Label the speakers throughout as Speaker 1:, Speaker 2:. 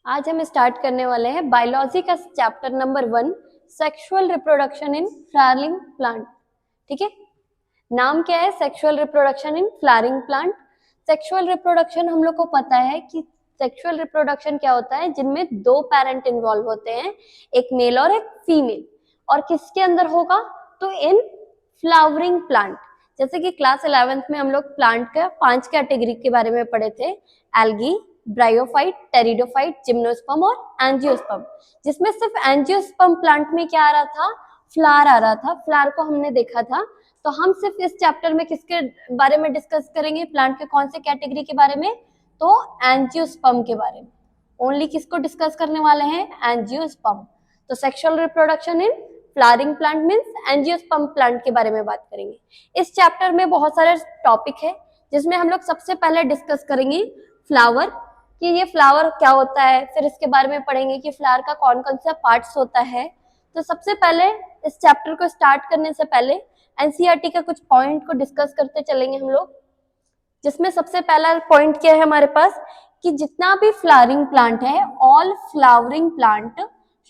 Speaker 1: आज हम स्टार्ट करने वाले हैं बायोलॉजी का chapter number 1 sexual reproduction in flowering plant. ठीक है, नाम क्या है? Sexual reproduction in flowering plant. Sexual reproduction हम लोग को पता है कि सेक्सुअल रिप्रोडक्शन क्या होता है, जिनमें दो पेरेंट इन्वॉल्व होते हैं, एक मेल और एक फीमेल। और किसके अंदर होगा? तो इन फ्लावरिंग प्लांट। जैसे कि क्लास 11th में हम लोग प्लांट का 5 कैटेगरी के बारे में पढ़े थे, एल्गी, ब्रायोफाइट, टेरिडोफाइट, जिम्नोस्पर्म और एंजियोस्पर्म, जिसमें सिर्फ एंजियोस्पर्म प्लांट में क्या आ रहा था? फ्लावर आ रहा था। फ्लावर को हमने देखा था। तो हम सिर्फ इस चैप्टर में किसके बारे में डिस्कस करेंगे? प्लांट के कौन से कैटेगरी के बारे में? तो एंजियोस्पर्म के बारे में। ओनली किसको डिस्कस करने वाले हैं? एंजियोस्पर्म। तो sexual reproduction in flowering plant means angiosperm plant के बारे में बात करेंगे। इस चैप्टर में बहुत सारे टॉपिक है, जिसमें हम लोग सबसे पहले डिस्कस करेंगे फ्लावर, कि ये फ्लावर क्या होता है, फिर इसके बारे में पढ़ेंगे कि फ्लावर का कौन कौन सा पार्ट्स होता है। तो सबसे पहले इस चैप्टर को स्टार्ट करने से पहले एनसीईआरटी का कुछ पॉइंट को डिस्कस करते चलेंगे हम लोग, जिसमें सबसे पहला पॉइंट क्या है हमारे पास, कि जितना भी फ्लावरिंग प्लांट है, all flowering plant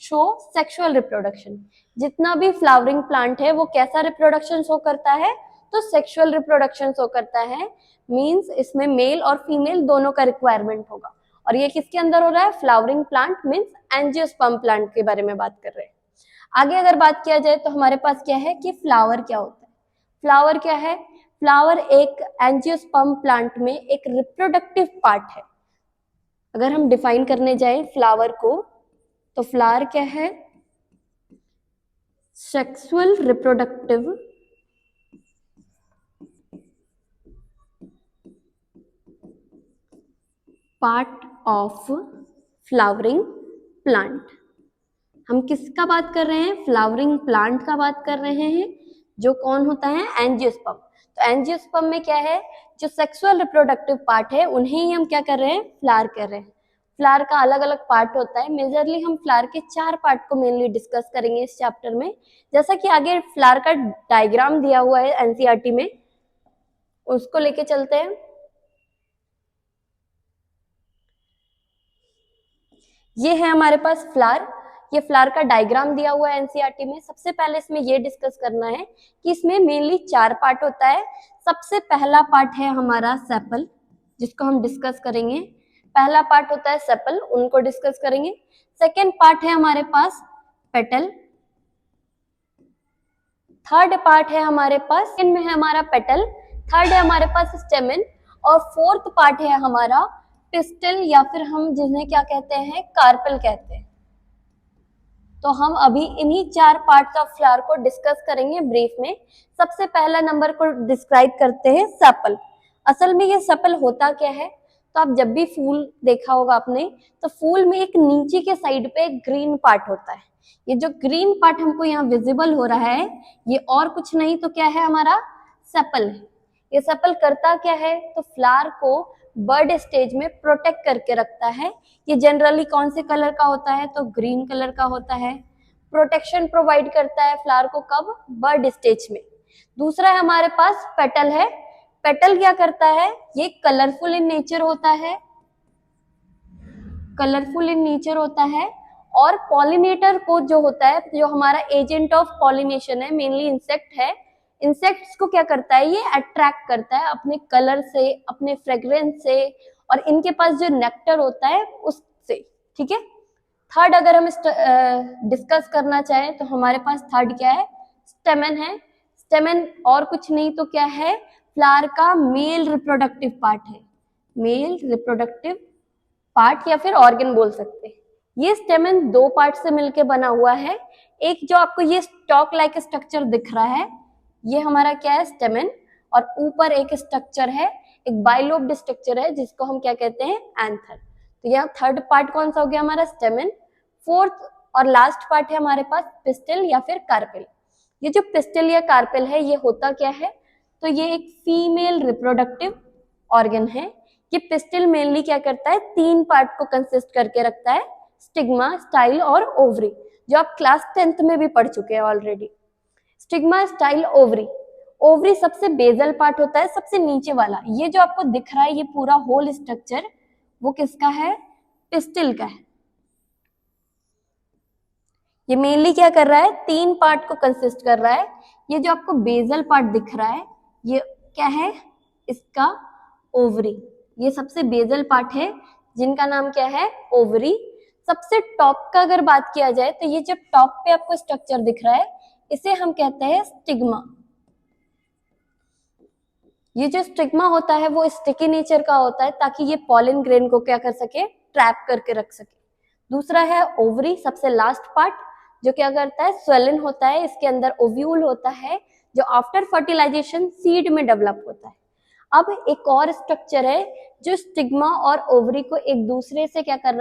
Speaker 1: show sexual reproduction. जितना भी फ्लावरिंग प्लांट है वो कैसा रिप्रोडक्शन शो करता है? तो सेक्सुअल रिप्रोडक्शन शो करता है। मींस इसमें मेल और फीमेल दोनों का रिक्वायरमेंट होगा। और ये किसके अंदर हो रहा है? Flowering plant means angiosperm plant के बारे में बात कर रहे हैं। आगे अगर बात किया जाए तो हमारे पास क्या है कि फ्लावर क्या होता है। फ्लावर क्या है? फ्लावर एक एंजियोस्पर्म प्लांट में एक रिप्रोडक्टिव पार्ट है। अगर हम डिफाइन करने जाए फ्लावर को, तो फ्लावर क्या है? Sexual reproductive part of flowering plant. हम किसका बात कर रहे हैं? फ्लावरिंग प्लांट का बात कर रहे हैं, जो कौन होता है? एंजियोस्पर्म। तो एंजियोस्पर्म में क्या है? जो सेक्सुअल रिप्रोडक्टिव पार्ट है, उन्हें ही हम क्या कर रहे हैं? फ्लावर कर रहे हैं। फ्लावर का अलग अलग पार्ट होता है। मेजरली हम फ्लावर के 4 पार्ट को मेनली डिस्कस करेंगे इस चैप्टर में। जैसा कि आगे फ्लावर का डायग्राम दिया हुआ है एनसीईआरटी में, उसको लेके चलते हैं। ये है हमारे पास फ्लावर। ये फ्लावर का डायग्राम दिया हुआ है एनसीईआरटी में। सबसे पहले इसमें ये डिस्कस करना है कि इसमें मेनली 4 पार्ट होता है। सबसे पहला पार्ट है हमारा सेपल, जिसको हम डिस्कस करेंगे। पहला पार्ट होता है सेपल, उनको डिस्कस करेंगे। सेकेंड पार्ट है हमारे पास पेटल। थर्ड पार्ट है हमारे पास, सेकेंड में है हमारा पेटल, थर्ड है हमारे पास स्टेमेन, और फोर्थ पार्ट है हमारा पिस्टल, या फिर हम जिन्हें क्या कहते हैं? कार्पेल कहते हैं। तो हम अभी इन्हीं 4 पार्ट्स ऑफ फ्लावर को डिस्कस करेंगे ब्रीफ में। सबसे पहला नंबर को डिस्क्राइब करते हैं सेपल। असल में ये सेपल होता क्या है? तो आप जब भी फूल देखा होगा आपने, तो फूल में एक नीचे के साइड पे एक ग्रीन पार्ट होता है। ये जो ग्रीन पार्ट हमको यहाँ विजिबल हो रहा है, ये और कुछ नहीं तो क्या है? हमारा सेपल है। ये सेपल करता क्या है? तो फ्लावर को बर्ड स्टेज में प्रोटेक्ट करके रखता है। ये जनरली कौन से कलर का होता है? तो ग्रीन कलर का होता है। प्रोटेक्शन प्रोवाइड करता है फ्लावर को, कब? बर्ड स्टेज में। दूसरा है हमारे पास पेटल है। पेटल क्या करता है? ये कलरफुल इन नेचर होता है, कलरफुल इन नेचर होता है। और पॉलिनेटर को जो होता है, जो हमारा एजेंट ऑफ पॉलिनेशन है, मेनली इंसेक्ट है, इंसेक्ट्स को क्या करता है? ये अट्रैक्ट करता है अपने कलर से, अपने फ्रेग्रेंस से, और इनके पास जो नेक्टर होता है उससे। ठीक है। थर्ड अगर हम डिस्कस करना चाहें तो हमारे पास थर्ड क्या है? स्टेमन है। स्टेमन और कुछ नहीं तो क्या है? फ्लावर का मेल रिप्रोडक्टिव पार्ट है। मेल रिप्रोडक्टिव पार्ट या फिर ऑर्गन बोल सकते हैं। ये स्टेमन 2 पार्ट से मिलकर बना हुआ है। एक जो आपको ये स्टॉक लाइक स्ट्रक्चर दिख रहा है, ये हमारा क्या है? स्टेमन। और ऊपर एक स्ट्रक्चर है, एक बाइलोब्ड स्ट्रक्चर है, जिसको हम क्या कहते हैं? एंथर। तो यहाँ थर्ड पार्ट कौन सा हो गया? हमारा स्टेमन। फोर्थ और लास्ट पार्ट है हमारे पास पिस्टल या फिर कार्पेल। ये जो पिस्टल या कार्पेल है, ये होता क्या है? तो ये एक फीमेल रिप्रोडक्टिव ऑर्गन है। ये पिस्टल मेनली क्या करता है? 3 पार्ट को कंसिस्ट करके रखता है, स्टिग्मा, स्टाइल और ओवरी, जो आप क्लास 10th में भी पढ़ चुके हैं already. Stigma, style, ovary. Ovary सबसे बेजल पार्ट होता है, सबसे नीचे वाला। ये जो आपको दिख रहा है, ये पूरा होल स्ट्रक्चर, वो किसका है? पिस्टल का है। ये मेनली क्या कर रहा है, 3 पार्ट को कंसिस्ट कर रहा है। ये जो आपको बेजल पार्ट दिख रहा है ये क्या है, इसका ओवरी, ये सबसे बेजल पार्ट है जिनका नाम क्या है, ओवरी। सबसे टॉप का अगर बात किया जाए तो ये जो टॉप पे आपको स्ट्रक्चर दिख रहा है इसे हम कहते हैं स्टिग्मा। ये जो स्टिग्मा होता है वो स्टिकी नेचर का होता है ताकि ये पॉलन ग्रेन को क्या कर सके, ट्रैप करके रख सके। दूसरा है ओवरी, सबसे लास्ट पार्ट, जो क्या करता है, स्वेलन होता है, इसके अंदर ओव्यूल होता है जो आफ्टर फर्टिलाइजेशन सीड में डेवलप होता है। अब एक और स्ट्रक्चर है जो स्टिग्मा और ओवरी को एक दूसरे से क्या कर रहा है,